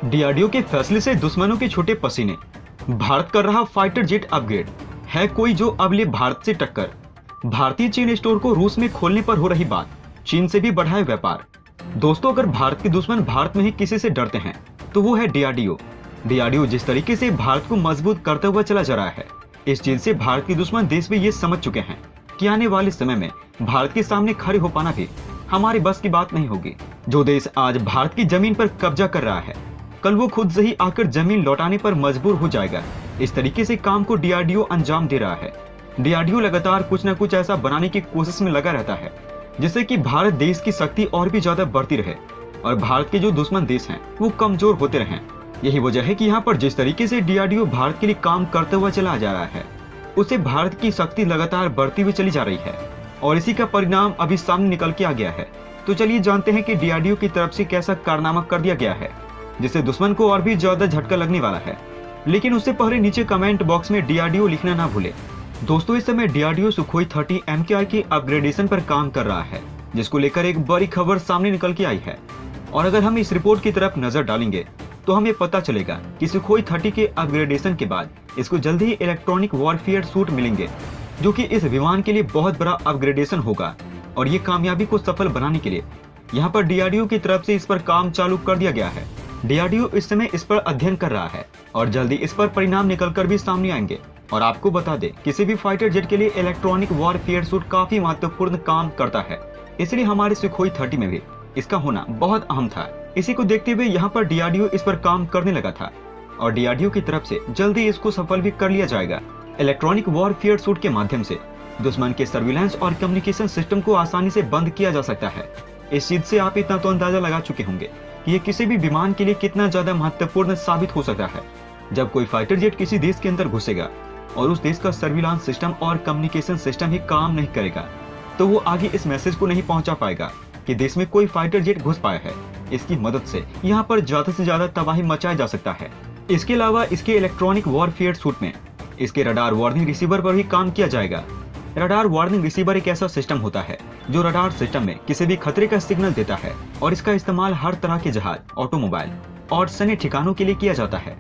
DRDO के फैसले से दुश्मनों के छूटे पसीने। भारत कर रहा फाइटर जेट अपग्रेड। है कोई जो अब ले भारत से टक्कर। भारतीय चीन स्टोर को रूस में खोलने पर हो रही बात। चीन से भी बढ़ाए व्यापार। दोस्तों, अगर भारत के दुश्मन भारत में ही किसी से डरते हैं तो वो है डीआरडीओ। डीआरडीओ जिस तरीके से भारत को मजबूत करता हुआ चला जा रहा है, इस चीज से भारत के दुश्मन देश भी ये समझ चुके हैं कि आने वाले समय में भारत के सामने खड़े हो पाना भी हमारे बस की बात नहीं होगी। जो देश आज भारत की जमीन पर कब्जा कर रहा है, कल वो खुद से ही आकर जमीन लौटाने पर मजबूर हो जाएगा। इस तरीके से काम को डीआरडीओ अंजाम दे रहा है। डीआरडीओ लगातार कुछ न कुछ ऐसा बनाने की कोशिश में लगा रहता है जिससे कि भारत देश की शक्ति और भी ज्यादा बढ़ती रहे और भारत के जो दुश्मन देश हैं वो कमजोर होते रहें। यही वजह है कि यहाँ पर जिस तरीके से डीआरडीओ भारत के लिए काम करते हुआ चला जा रहा है, उससे भारत की शक्ति लगातार बढ़ती हुई चली जा रही है और इसी का परिणाम अभी सामने निकल के आ गया है। तो चलिए जानते हैं कि डीआरडीओ की तरफ से कैसा कारनामा कर दिया गया है जिससे दुश्मन को और भी ज्यादा झटका लगने वाला है। लेकिन उससे पहले नीचे कमेंट बॉक्स में डीआरडीओ लिखना ना भूले। दोस्तों, इस समय डीआरडीओ सुखोई 30 MKI के अपग्रेडेशन पर काम कर रहा है, जिसको लेकर एक बड़ी खबर सामने निकल के आई है। और अगर हम इस रिपोर्ट की तरफ नजर डालेंगे तो हमें पता चलेगा कि सुखोई 30 के अपग्रेडेशन के बाद इसको जल्द ही इलेक्ट्रॉनिक वॉरफेयर सूट मिलेंगे, जो कि इस विमान के लिए बहुत बड़ा अपग्रेडेशन होगा। और ये कामयाबी को सफल बनाने के लिए यहाँ पर डीआरडीओ की तरफ से इस पर काम चालू कर दिया गया है। डीआरडीओ इस समय इस पर अध्ययन कर रहा है और जल्दी इस पर परिणाम निकलकर भी सामने आएंगे। और आपको बता दें, किसी भी फाइटर जेट के लिए इलेक्ट्रॉनिक वॉरफेयर सूट काफी महत्वपूर्ण काम करता है, इसलिए हमारे सुखोई 30 में भी इसका होना बहुत अहम था। इसी को देखते हुए यहाँ पर डीआरडीओ इस पर काम करने लगा था और डीआरडीओ की तरफ से जल्दी इसको सफल भी कर लिया जाएगा। इलेक्ट्रॉनिक वॉरफेयर सूट के माध्यम से दुश्मन के सर्विलांस और कम्युनिकेशन सिस्टम को आसानी से बंद किया जा सकता है। इस चीज से आप इतना तो अंदाजा लगा चुके होंगे कि ये किसी भी विमान के लिए कितना ज्यादा महत्वपूर्ण साबित हो सकता है। जब कोई फाइटर जेट किसी देश के अंदर घुसेगा और उस देश का सर्विलांस सिस्टम और कम्युनिकेशन सिस्टम ही काम नहीं करेगा, तो वो आगे इस मैसेज को नहीं पहुंचा पाएगा कि देश में कोई फाइटर जेट घुस पाया है। इसकी मदद से यहाँ पर ज्यादा से ज्यादा तबाही मचाया जा सकता है। इसके अलावा इसके इलेक्ट्रॉनिक वॉरफेयर सूट में इसके रडार वार्निंग रिसीवर पर भी काम किया जाएगा। रडार वार्निंग रिसीवर एक ऐसा सिस्टम होता है जो रडार सिस्टम में किसी भी खतरे का सिग्नल देता है और इसका इस्तेमाल हर तरह के जहाज, ऑटोमोबाइल और सैन्य ठिकानों के लिए किया जाता है।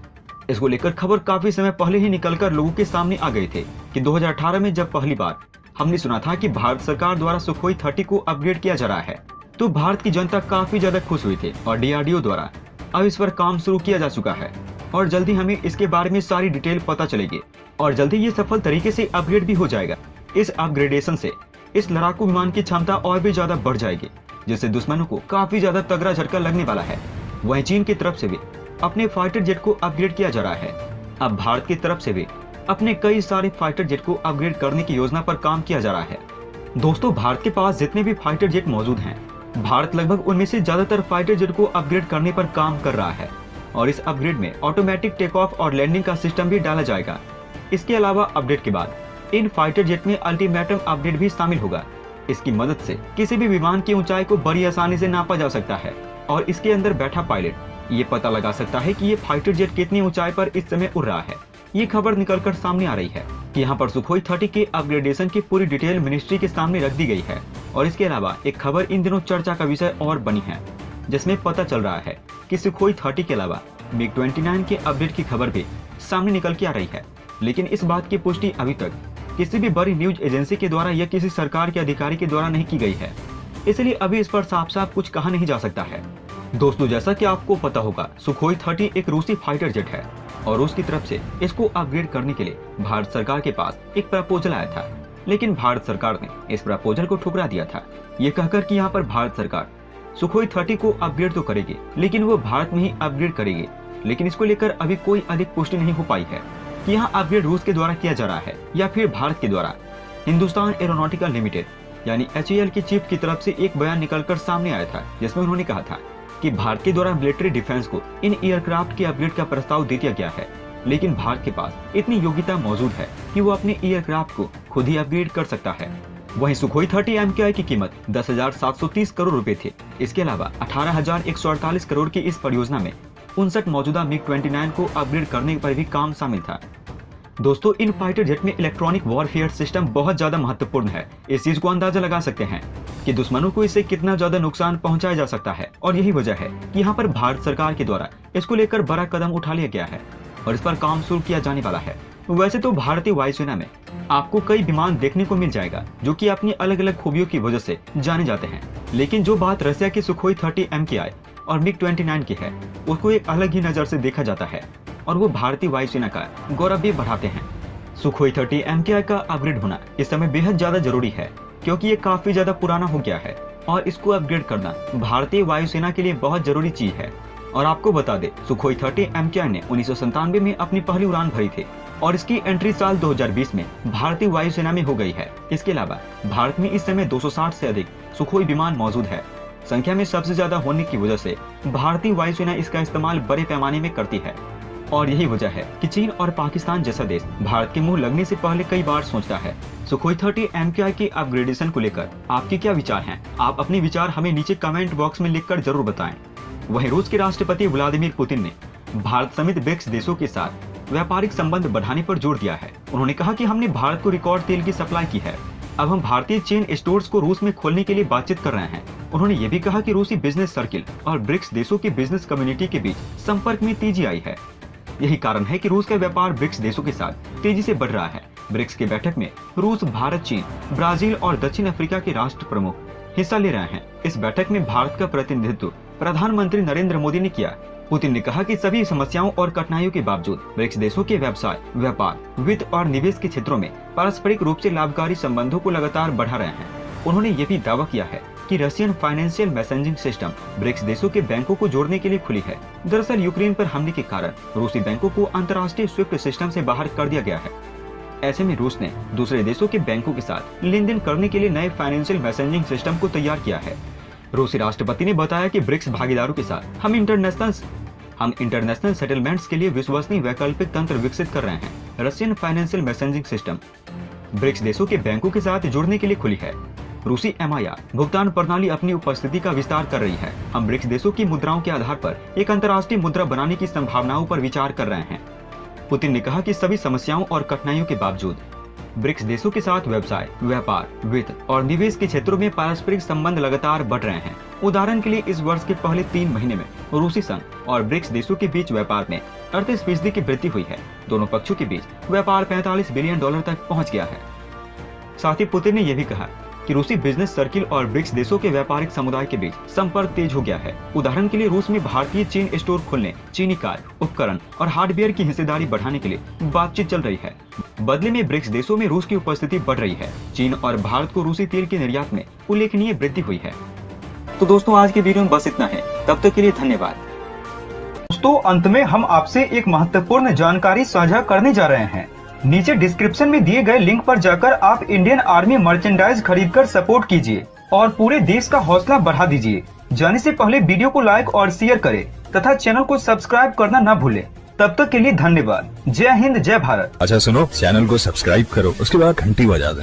इसको लेकर खबर काफी समय पहले ही निकलकर लोगों के सामने आ गई थी कि 2018 में जब पहली बार हमने सुना था कि भारत सरकार द्वारा सुखोई 30 को अपग्रेड किया जा रहा है, तो भारत की जनता काफी ज्यादा खुश हुई थी और डीआरडीओ द्वारा अब इस पर काम शुरू किया जा चुका है और जल्दी हमें इसके बारे में सारी डिटेल पता चलेगी और जल्दी ये सफल तरीके से अपग्रेड भी हो जाएगा। इस अपग्रेडेशन से इस लड़ाकू विमान की क्षमता और भी ज्यादा बढ़ जाएगी, जिससे दुश्मनों को काफी ज्यादा तगड़ा झटका लगने वाला है। वहीं चीन की तरफ से भी अपने फाइटर जेट को अपग्रेड किया जा रहा है। अब भारत की तरफ से भी अपने कई सारे फाइटर जेट को अपग्रेड करने की योजना पर काम किया जा रहा है। दोस्तों, भारत के पास जितने भी फाइटर जेट मौजूद हैं, भारत लगभग उनमें से ज्यादातर फाइटर जेट को अपग्रेड करने पर काम कर रहा है और इस अपग्रेड में ऑटोमेटिक टेक ऑफ और लैंडिंग का सिस्टम भी डाला जाएगा। इसके अलावा अपडेट के बाद इन फाइटर जेट में अल्टीमेटम अपडेट भी शामिल होगा। इसकी मदद से किसी भी विमान की ऊंचाई को बड़ी आसानी से नापा जा सकता है और इसके अंदर बैठा पायलट ये पता लगा सकता है कि ये फाइटर जेट कितनी ऊंचाई पर इस समय उड़ रहा है। ये खबर निकलकर सामने आ रही है कि यहाँ पर सुखोई 30 के अपग्रेडेशन की पूरी डिटेल मिनिस्ट्री के सामने रख दी गई है। और इसके अलावा एक खबर इन दिनों चर्चा का विषय और बनी है, जिसमें पता चल रहा है कि सुखोई 30 के अलावा मिग 29 के अपडेट की खबर भी सामने निकल के आ रही है। लेकिन इस बात की पुष्टि अभी तक किसी भी बड़ी न्यूज एजेंसी के द्वारा या किसी सरकार के अधिकारी के द्वारा नहीं की गई है, इसलिए अभी इस पर साफ साफ कुछ कहा नहीं जा सकता है। दोस्तों, जैसा कि आपको पता होगा, सुखोई 30 एक रूसी फाइटर जेट है और रूस की तरफ से इसको अपग्रेड करने के लिए भारत सरकार के पास एक प्रपोजल आया था। लेकिन भारत सरकार ने इस प्रपोजल को ठुकरा दिया था, ये कहकर कि यहाँ पर भारत सरकार सुखोई 30 को अपग्रेड तो करेगी, लेकिन वो भारत में ही अपग्रेड करेगी। लेकिन इसको लेकर अभी कोई अधिक पुष्टि नहीं हो पाई है कि यहाँ अपग्रेड रूस के द्वारा किया जा रहा है या फिर भारत के द्वारा। हिंदुस्तान एरोनॉटिकल लिमिटेड यानी HAL की चीफ की तरफ से एक बयान निकलकर सामने आया था, जिसमें उन्होंने कहा था कि भारत के द्वारा मिलिट्री डिफेंस को इन एयरक्राफ्ट के अपग्रेड का प्रस्ताव दे दिया गया है, लेकिन भारत के पास इतनी योग्यता मौजूद है कि वो अपने एयरक्राफ्ट को खुद ही अपग्रेड कर सकता है। वहीं सुखोई 30 MKI की कीमत 10,730 करोड़ रुपए थी। इसके अलावा 18,148 करोड़ की इस परियोजना में 59 मौजूदा मिग 29 को अपग्रेड करने पर भी काम शामिल था। दोस्तों, इन फाइटर जेट में इलेक्ट्रॉनिक वॉरफेयर सिस्टम बहुत ज्यादा महत्वपूर्ण है। इस चीज को अंदाजा लगा सकते हैं कि दुश्मनों को इससे कितना ज्यादा नुकसान पहुंचाया जा सकता है, और यही वजह है कि यहाँ पर भारत सरकार के द्वारा इसको लेकर बड़ा कदम उठा लिया गया है और इस पर काम शुरू किया जाने वाला है। वैसे तो भारतीय वायुसेना में आपको कई विमान देखने को मिल जाएगा जो कि अपनी अलग अलग खूबियों की वजह से जाने जाते हैं, लेकिन जो बात रशिया की सुखोई 30 MKI और MiG-29 की है उसको एक अलग ही नजर से देखा जाता है और वो भारतीय वायुसेना का गौरव भी बढ़ाते हैं। सुखोई 30 MKI का अपग्रेड होना इस समय बेहद ज्यादा जरूरी है क्योंकि ये काफी ज्यादा पुराना हो गया है और इसको अपग्रेड करना भारतीय वायुसेना के लिए बहुत जरूरी चीज है। और आपको बता दे, सुखोई 30 MKI ने 1997 में अपनी पहली उड़ान भरी थी और इसकी एंट्री साल 2020 में भारतीय वायुसेना में हो गई है। इसके अलावा भारत में इस समय 260 से अधिक सुखोई विमान मौजूद है। संख्या में सबसे ज्यादा होने की वजह से भारतीय वायुसेना इसका इस्तेमाल बड़े पैमाने में करती है और यही वजह है कि चीन और पाकिस्तान जैसा देश भारत के मुंह लगने से पहले कई बार सोचता है। सुखोई 30 MKI की अपग्रेडेशन को लेकर आपके क्या विचार हैं? आप अपने विचार हमें नीचे कमेंट बॉक्स में लिखकर जरूर बताएं। वहीं रूस के राष्ट्रपति व्लादिमीर पुतिन ने भारत समेत ब्रिक्स देशों के साथ व्यापारिक संबंध बढ़ाने पर जोर दिया है। उन्होंने कहा कि हमने भारत को रिकॉर्ड तेल की सप्लाई की है, अब हम भारतीय चेन स्टोर्स को रूस में खोलने के लिए बातचीत कर रहे हैं। उन्होंने ये भी कहा कि रूसी बिजनेस सर्किल और ब्रिक्स देशों की बिजनेस कम्युनिटी के बीच संपर्क में तेजी आई है। यही कारण है कि रूस का व्यापार ब्रिक्स देशों के साथ तेजी से बढ़ रहा है। ब्रिक्स की बैठक में रूस, भारत, चीन, ब्राजील और दक्षिण अफ्रीका के राष्ट्र प्रमुख हिस्सा ले रहे हैं। इस बैठक में भारत का प्रतिनिधित्व प्रधानमंत्री नरेंद्र मोदी ने किया। पुतिन ने कहा कि सभी समस्याओं और कठिनाइयों के बावजूद ब्रिक्स देशों के व्यवसाय, व्यापार, वित्त और निवेश के क्षेत्रों में पारस्परिक रूप से लाभकारी संबंधों को लगातार बढ़ा रहे हैं। उन्होंने ये भी दावा किया है कि Russian financial messaging system BRICS देशों के बैंकों को जोड़ने के लिए खुली है। दरअसल यूक्रेन पर हमले के कारण रूसी बैंकों को अंतर्राष्ट्रीय स्विफ्ट सिस्टम से बाहर कर दिया गया है। ऐसे में रूस ने दूसरे देशों के बैंकों के साथ लेन देन करने के लिए नए फाइनेंशियल मैसेजिंग सिस्टम को तैयार किया है। रूसी राष्ट्रपति ने बताया कि ब्रिक्स भागीदारों के साथ हम इंटरनेशनल सेटलमेंट्स के लिए विश्वसनीय वैकल्पिक तंत्र विकसित कर रहे हैं। Russian financial messaging system BRICS देशों के बैंकों के साथ जुड़ने के लिए खुली है। रूसी MIR भुगतान प्रणाली अपनी उपस्थिति का विस्तार कर रही है। हम ब्रिक्स देशों की मुद्राओं के आधार पर एक अंतर्राष्ट्रीय मुद्रा बनाने की संभावनाओं पर विचार कर रहे हैं। पुतिन ने कहा कि सभी समस्याओं और कठिनाइयों के बावजूद ब्रिक्स देशों के साथ व्यवसाय, व्यापार, वित्त और निवेश के क्षेत्रों में पारस्परिक संबंध लगातार बढ़ रहे हैं। उदाहरण के लिए इस वर्ष के पहले 3 महीने में रूसी संघ और ब्रिक्स देशों के बीच व्यापार में 38% की वृद्धि हुई है। दोनों पक्षों के बीच व्यापार $45 बिलियन तक पहुँच गया है। साथ ही पुतिन ने यह भी कहा कि रूसी बिजनेस सर्किल और ब्रिक्स देशों के व्यापारिक समुदाय के बीच संपर्क तेज हो गया है। उदाहरण के लिए रूस में भारतीय चेन स्टोर खोलने, चीनी कार, उपकरण और हार्डवेयर की हिस्सेदारी बढ़ाने के लिए बातचीत चल रही है। बदले में ब्रिक्स देशों में रूस की उपस्थिति बढ़ रही है। चीन और भारत को रूसी तेल के निर्यात में उल्लेखनीय वृद्धि हुई है। तो दोस्तों, आज के वीडियो में बस इतना है। तब तक के लिए धन्यवाद। दोस्तों, अंत में हम आपसे एक महत्वपूर्ण जानकारी साझा करने जा रहे हैं। नीचे डिस्क्रिप्शन में दिए गए लिंक पर जाकर आप इंडियन आर्मी मर्चेंडाइज खरीदकर सपोर्ट कीजिए और पूरे देश का हौसला बढ़ा दीजिए। जाने से पहले वीडियो को लाइक और शेयर करें तथा चैनल को सब्सक्राइब करना न भूलें। तब तक के लिए धन्यवाद। जय हिंद, जय भारत। अच्छा सुनो, चैनल को सब्सक्राइब करो, उसके बाद घंटी बजा दो।